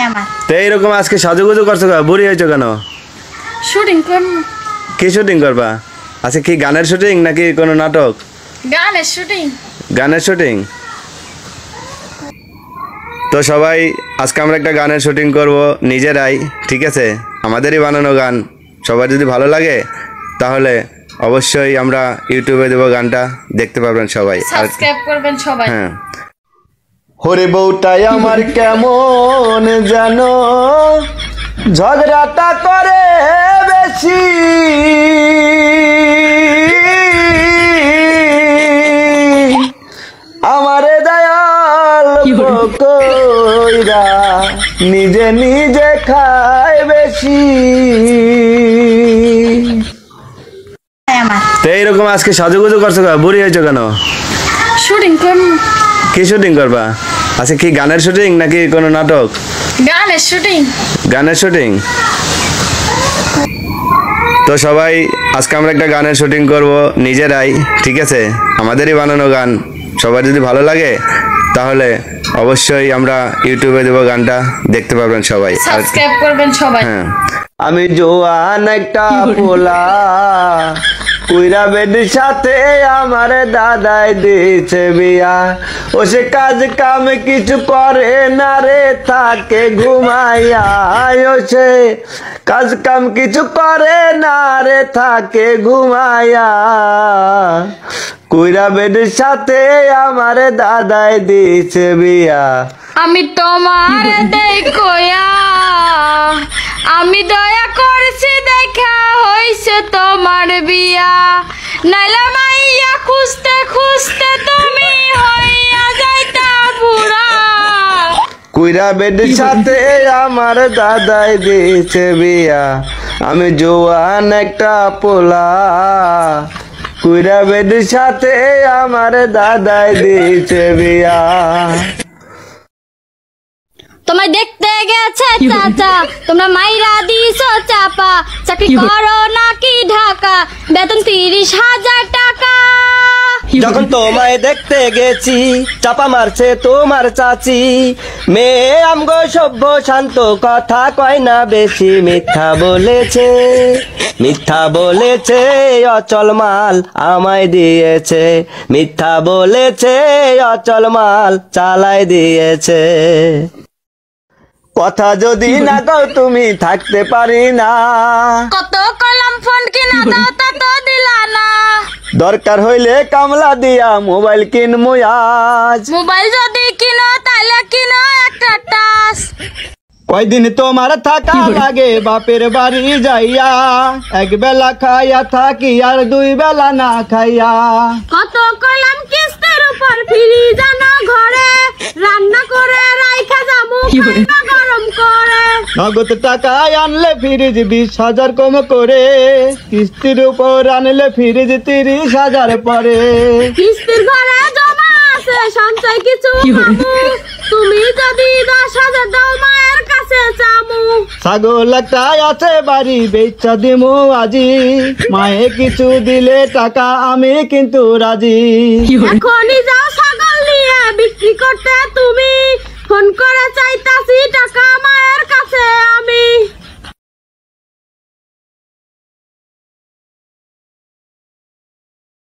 আমার। তো এইরকম আজকে সাজুগুজু করছো কেন? বুড়ি হয়েছো কেন? শুটিং করব। কি শুটিং করবা? আচ্ছা কি গানের শুটিং নাকি কোনো নাটক? গানের শুটিং। গানের শুটিং। তো সবাই আজকে আমরা একটা গানের শুটিং করব নিজেরাই, ঠিক আছে? আমাদেরই বানানো গান। সবার যদি ভালো লাগে তাহলে অবশ্যই আমরা ইউটিউবে দেবো, গানটা দেখতে পারবেন সবাই, সাবস্ক্রাইব করবেন সবাই। হ্যাঁ। হরে বউটাই আমার কেমন জানো, ঝগড়াটা করে বেশি, আমারে দয়াল কইরা নিজে নিজে খায় বেশি। আমার। তো এইরকম আজকে সাজুগুজু করছো কেন? বুড়ি হয়েছো কেন? শুটিং করব। কি শুটিং করবা? আচ্ছা কি গানের শুটিং নাকি কোনো নাটক? গানের শুটিং। গানের শুটিং। তো সবাই আজকে আমরা একটা গানের শুটিং করব নিজেরাই, ঠিক আছে? আমাদেরই বানানো গান। সবার যদি ভালো লাগে তাহলে অবশ্যই আমরা ইউটিউবে দেবো, গানটা দেখতে পারবেন সবাই, সাবস্ক্রাইব করবেন সবাই। হ্যাঁ। আমি জোয়ান একটা পোলা, কুইরা বেডির সাথে আমার দাদাই দিয়েছে বিয়া। ও সে কাজ কাম কিছু করে না রে, থাকে ঘুমাইয়া। ও সে কাজ কাম কিছু করে না রে, থাকে ঘুমাইয়া। কুইরা বেডির সাথে আমার দাদাই দিয়েছে বিয়া। আমি তোমার দেখোয়া, আমি দয়া করছি দেখা হইছে তোমার বিয়া। নাইলা মাইয়া খুঁজতে খুঁজতে তুমি হইয়া যাইতা বুড়া। কুইরা বেডির সাথে আমার দাদাই দিয়েছে বিয়া। আমি জোয়ান একটা পোলা, কুইরা বেডির সাথে আমার দাদাই দিয়েছে বিয়া। তোমায় দেখতে গেছে চাচা, তোমরা মাইরা দিছো চাপা। চাকরি করো নাকি ঢাকা, বেতন 30,000 টাকা। যখন তোমায় দেখতে গেছি চাপা মারছে তোমার চাচি। মেয়ে আমগো সভ্য শান্ত, কথা কয় না বেশি। মিথ্যা বলেছে, মিথ্যা বলেছে, অচল মাল আমায় দিয়েছে। মিথ্যা বলেছে, অচল মাল চালাই দিয়েছে। কথা যদি না কও তুমি থাকতে পারি না। কত কলম ফোন কিনা দাও তা তো দিলা না। দরকার হইলে কামলা দিয়া মোবাইল কিনমু আজ। মোবাইল যদি কিনো তাহলে কিনো একটা টাচ। কয়দিন তোমার থাকা লাগে বাপের বাড়ি যাইয়া। এক বেলা খাইয়া থাকি আর 2 বেলা না খাইয়া। কত কলম কিস্তির উপর ফিরি জানো ঘরে, রান্না করে রাইখা যামু খাইবা গরম করে। নগদ টাকায় আনলে ফ্রিজ 20,000 কম করে, কিস্তির উপর আনলে ফ্রিজ 30,000 পরে। কিস্তির ঘরে জমা আছে সঞ্চয় কিছু পাবো, তুমি যদি 10,000 দাও মায়ের কাছে চামু। ছাগল একটা আছে বাড়ি বেচা দিমু আজি, মায়ে কিছু দিলে টাকা আমি কিন্তু রাজি। এখনই যাও ছাগল নিয়ে বিক্রি করতে তুমি, ফোন করে চাইতাছি টাকা মায়ের কাছে আমি।